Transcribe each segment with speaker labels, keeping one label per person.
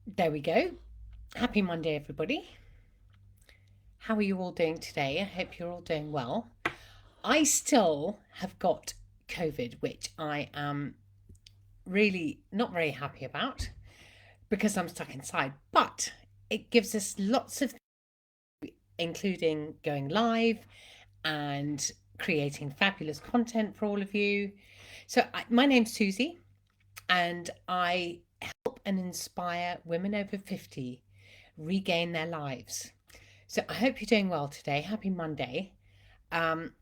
Speaker 1: There we go. Happy Monday, everybody. How are you all doing today? I hope you're all doing well. I still have got COVID, which I am really not very happy about because I'm stuck inside. But it gives us lots of, including going live and creating fabulous content for all of you. My name's Susie, and I help and inspire women over 50 regain their lives. So I hope you're doing well today. Happy Monday. Um,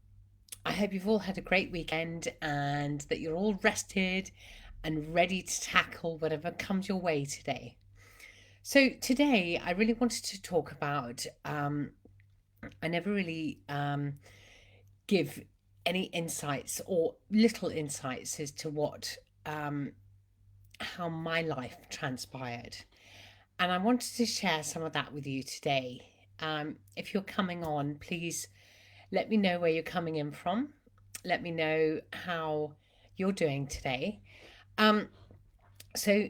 Speaker 1: I hope you've all had a great weekend and that you're all rested and ready to tackle whatever comes your way today. So today I really wanted to talk about. I never really give any insights or little insights as to what how my life transpired. And I wanted to share some of that with you today. If you're coming on, please let me know where you're coming in from. Let me know how you're doing today. Um, so,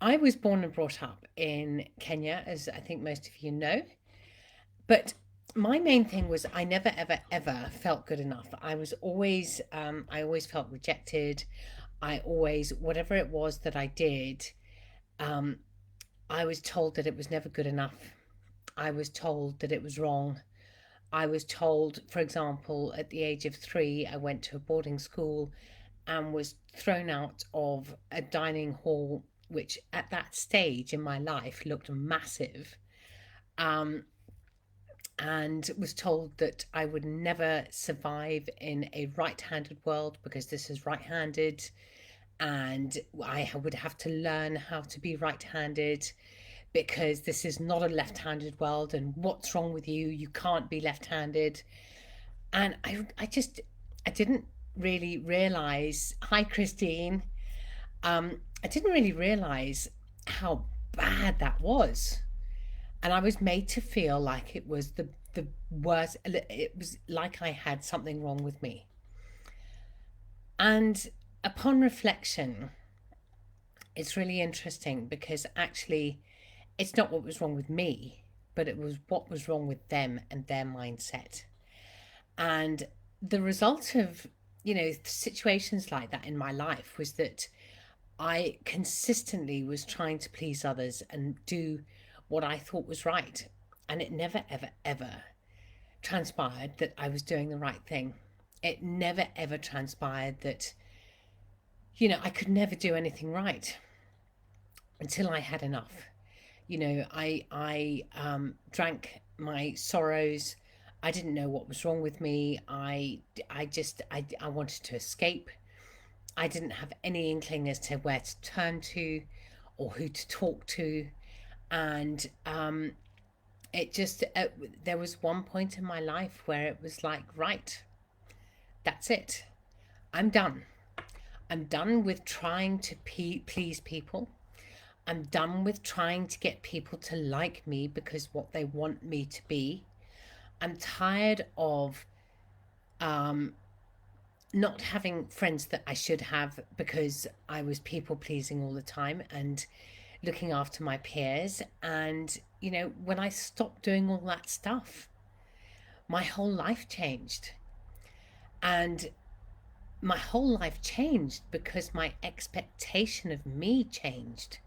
Speaker 1: I was born and brought up in Kenya, as I think most of you know. But my main thing was I never, ever, ever felt good enough. I always felt rejected. I always, whatever it was that I did, um, I was told that it was never good enough. I was told that it was wrong. I was told, for example, at the age of 3, I went to a boarding school and was thrown out of a dining hall, which at that stage in my life looked massive. Um, and was told that I would never survive in a right handed world because this is right handed, and I would have to learn how to be right handed because this is not a left handed world. And what's wrong with you? You can't be left handed. And I didn't really realize. Hi, Christine. I didn't really realize how bad that was, and I was made to feel like it was the worst. It was like I had something wrong with me. And upon reflection, it's really interesting because actually, it's not what was wrong with me, but it was what was wrong with them and their mindset. And the result of, situations like that in my life was that I consistently was trying to please others and do what I thought was right. And it never, ever, ever transpired that I was doing the right thing. It never, ever transpired that, I could never do anything right until I had enough. I drank my sorrows. I didn't know what was wrong with me. I wanted to escape. I didn't have any inkling as to where to turn to or who to talk to. And it just, there was one point in my life where it was like, right, that's it. I'm done. I'm done with trying to please people. I'm done with trying to get people to like me because what they want me to be. I'm tired of um, not having friends that I should have because I was people pleasing all the time and looking after my peers. And, when I stopped doing all that stuff, my whole life changed. And my whole life changed because my expectation of me changed.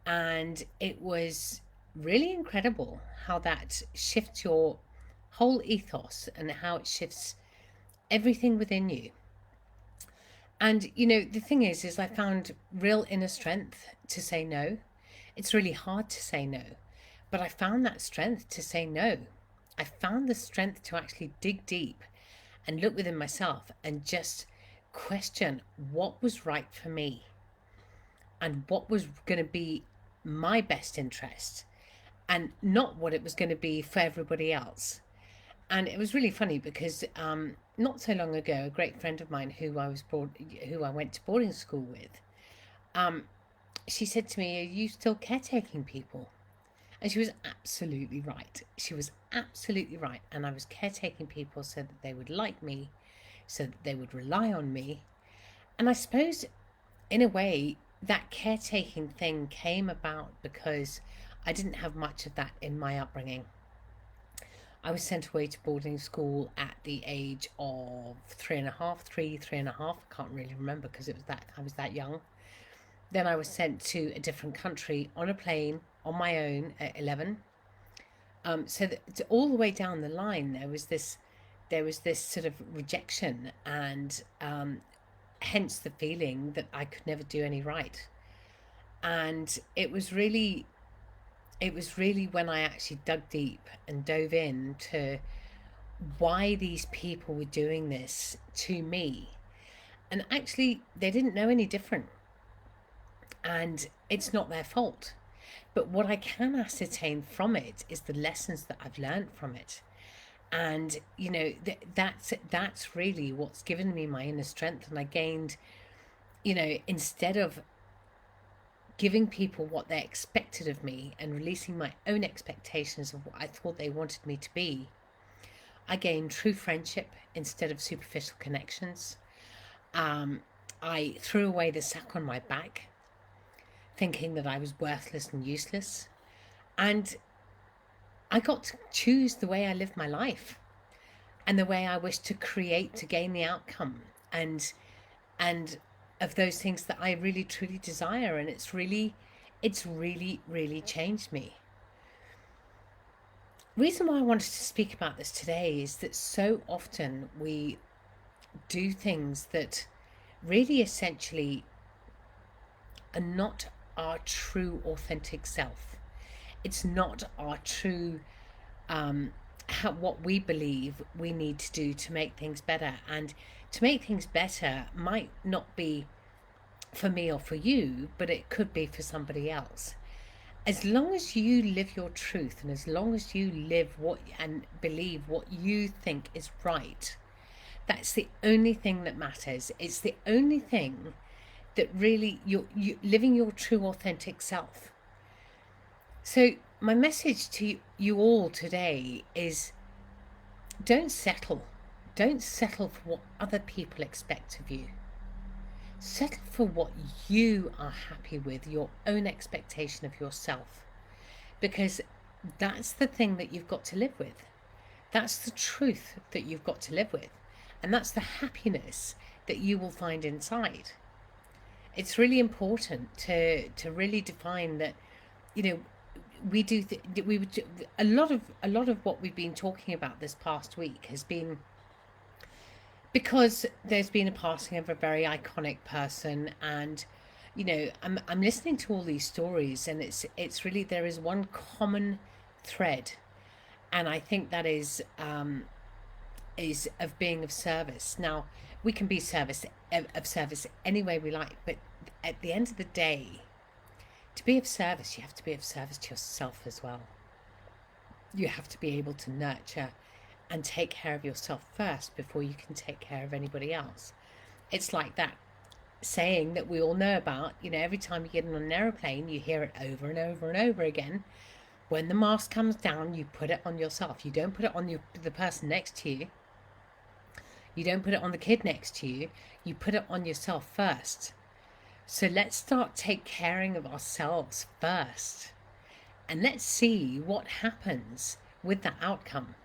Speaker 1: And it was really incredible how that shifts your whole ethos and how it shifts everything within you. And the thing is I found real inner strength to say no. It's really hard to say no, but I found that strength to say no. I found the strength to actually dig deep and look within myself and just question what was right for me and what was going to be my best interest and not what it was going to be for everybody else. And it was really funny because not so long ago, a great friend of mine who I went to boarding school with, um, she said to me, "Are you still caretaking people?" And she was absolutely right. She was absolutely right. And I was caretaking people so that they would like me, so that they would rely on me. And I suppose, in a way, that caretaking thing came about because I didn't have much of that in my upbringing. I was sent away to boarding school at the age of three and a half, three and a half. I can't really remember because it was that I was that young. Then I was sent to a different country on a plane on my own at 11. So that all the way down the line, there was this sort of rejection, and hence the feeling that I could never do any right. And it was really when I actually dug deep and dove into why these people were doing this to me. And actually, they didn't know any different. And it's not their fault. But what I can ascertain from it is the lessons that I've learned from it. And that's really what's given me my inner strength. And I gained, instead of giving people what they expected of me and releasing my own expectations of what I thought they wanted me to be, I gained true friendship instead of superficial connections. I threw away the sack on my back, thinking that I was worthless and useless. And I got to choose the way I lived my life and the way I wished to create to gain the outcome and of those things that I really truly desire. And it's really, really changed me. Reason why I wanted to speak about this today is that so often we do things that really essentially are not our true authentic self. It's not our true what we believe we need to do to make things better. And to make things better might not be for me or for you, but it could be for somebody else. As long as you live your truth, and as long as you live what and believe what you think is right, that's the only thing that matters. It's the only thing that really you living your true authentic self. So my message to you all today is don't settle. Don't settle for what other people expect of you. Settle for what you are happy with, your own expectation of yourself. Because that's the thing that you've got to live with. That's the truth that you've got to live with. And that's the happiness that you will find inside. It's really important to really define that, we do a lot of what we've been talking about this past week has been because there's been a passing of a very iconic person. And I'm listening to all these stories, and it's really, there is one common thread, and I think that is of being of service. Now, we can be of service any way we like, but at the end of the day, to be of service, you have to be of service to yourself as well. You have to be able to nurture and take care of yourself first before you can take care of anybody else. It's like that saying that we all know about, every time you get on an aeroplane, you hear it over and over and over again. When the mask comes down, you put it on yourself. You don't put it on the person next to you. You don't put it on the kid next to you. You put it on yourself first. So let's start caring of ourselves first. And let's see what happens with that outcome.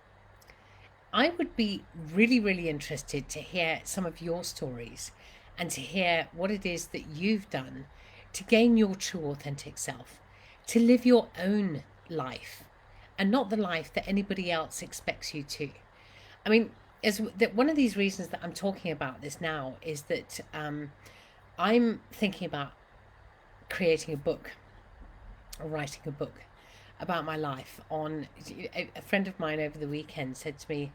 Speaker 1: I would be really, really interested to hear some of your stories and to hear what it is that you've done to gain your true authentic self, to live your own life and not the life that anybody else expects you to. I mean, one of these reasons that I'm talking about this now is that I'm thinking about creating a book or writing a book about my life. A friend of mine over the weekend said to me,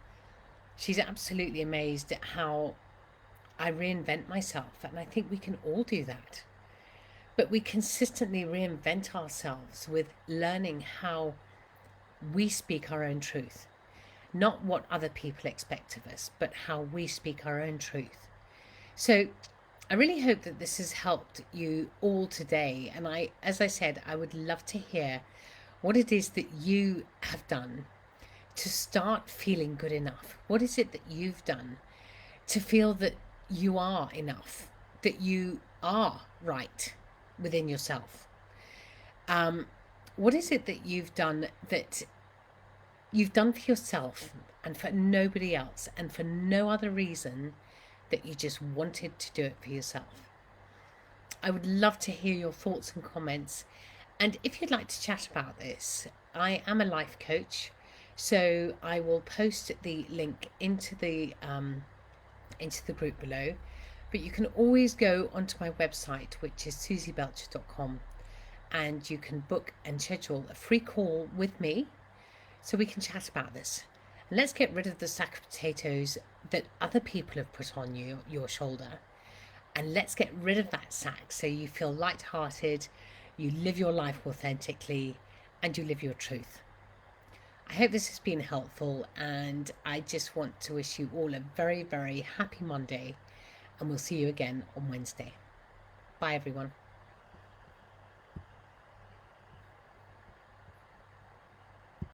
Speaker 1: she's absolutely amazed at how I reinvent myself. And I think we can all do that. But we consistently reinvent ourselves with learning how we speak our own truth. Not what other people expect of us, but how we speak our own truth. So I really hope that this has helped you all today. And as I said, I would love to hear what it is that you have done to start feeling good enough. What is it that you've done to feel that you are enough, that you are right? within yourself. What is it that you've done for yourself and for nobody else and for no other reason that you just wanted to do it for yourself? I would love to hear your thoughts and comments. And if you'd like to chat about this, I am a life coach, so I will post the link into the group below. But you can always go onto my website, which is susiebelcher.com, and you can book and schedule a free call with me so we can chat about this. And let's get rid of the sack of potatoes that other people have put on your shoulder. And let's get rid of that sack so you feel light-hearted, you live your life authentically, and you live your truth. I hope this has been helpful, and I just want to wish you all a very, very happy Monday, and we'll see you again on Wednesday. Bye, everyone.